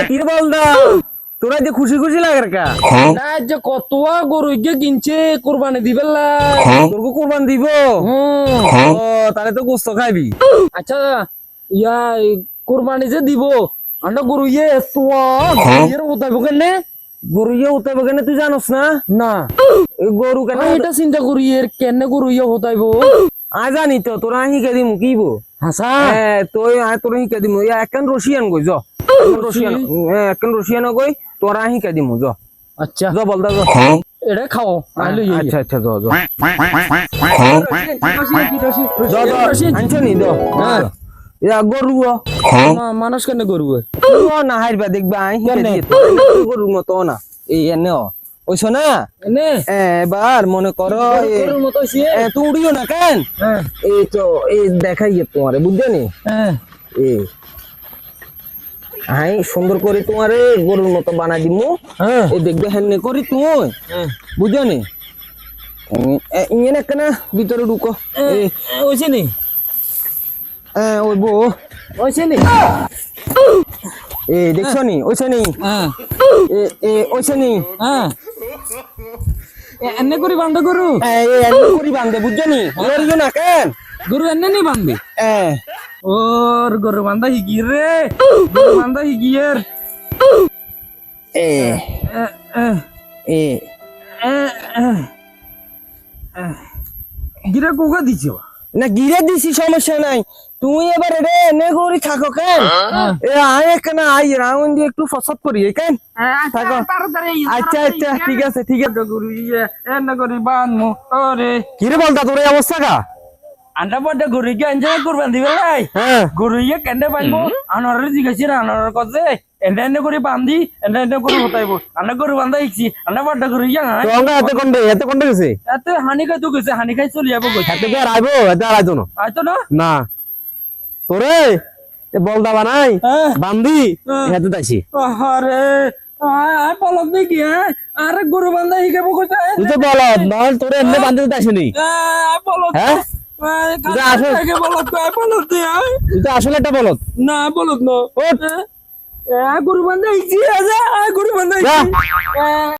কি বলদা তোরা যে খুশি খুশি লাগে কা না যে কতয়া গরু গিয়ে কিনছে কোরবানি দিবেলা তোর কোরবান দিব ও তাহলে তো গোস্ত খাইবি আচ্ছা ইয়া কোরবানি যে দিব আমরা গরু ইয়ে তোয়া এর উঠাইব কেনে গরু ইয়ে উঠাইব কেন তুই জানোস না না গরু কেন এটা চিন্তা করি এর কেনে গরু ইয়ে উঠাইব জানি তো তোরা শিখে দিম কিব হাসা তুই তোরা শিখে দিম একখান রশিয়ান গই রশিয়ান একখান রশিয়ান গই তোরা শিখে দিম আচ্ছা য বলদা য এটা খাও আইলো ইয়ে আচ্ছা আচ্ছা য আনছো নি দ গরু মানুষ কেনে গরু না হারবা দেখবা গরুর মতো না এই এনে ওইছো না এনে এবার মনে করো গরুর মতো হইছে তুই উড়িও না কেন এই তো এই দেখাই তোমারে বুঝছো নি হাই সুন্দর করে তোমারে গরুর মতো বানাই দিমু এই দেখবে হেনে করি তুই বুঝছো নি ইয়ে কেন ভিতরে ঢুকো হইছে নি ওই বউ হইছে নি দেখছো নি ওইছে নি ওইছে নি এনে করি বান্ধে গরু করি বান্ধে বুঝছো নি লড়িও না কেন গরু এনে নি বান্ধে ওর গরু বান্ধা হিগি রে গরু বান্ধা হিগিয়ের গিরা কোকা দিছ না গিরে দিছি সমস্যা নাই তুই এবার রে এনে করি থাকো কেন আয় কেন আই রাউন্ড দিয়ে একটু ফসত করি কেন থাকো আচ্ছা আচ্ছা ঠিক আছে গরু ইয়ে এনে করি বানমু ওরে কিরে বলতা তোর এই অবস্থা কা আন্ডা বড় গরু কে এনজয় করবেন দিবে লাই গরু ইয়ে কেন্ডে পাইবো আনারে জিগাছি আনারে কজে এনে করে বান্ধি এনে করে হতাইবো আন্ডা গরু বান্ধা ইছি আন্ডা বড় গরু ইয়া তো আমরা এতে কোনটা গেছে এতে হানি খাই তো গেছে হানি খাই চলে যাবো গই এতে কে আইবো এতে আইতো না আইতো না না তোরে এ বলদা বানাই বান্ধি এতে দাইছি আরে আয় পলক দেখি আরে গরু বান্ধা হিগাবো কইতা তুই তো বলদ না তোরে এমনি বান্ধতে দাইছিনি পলক হ্যাঁ তুই তো আসলে একটা বলদ না বলত না গরু বান্ধা গরু বান্ধা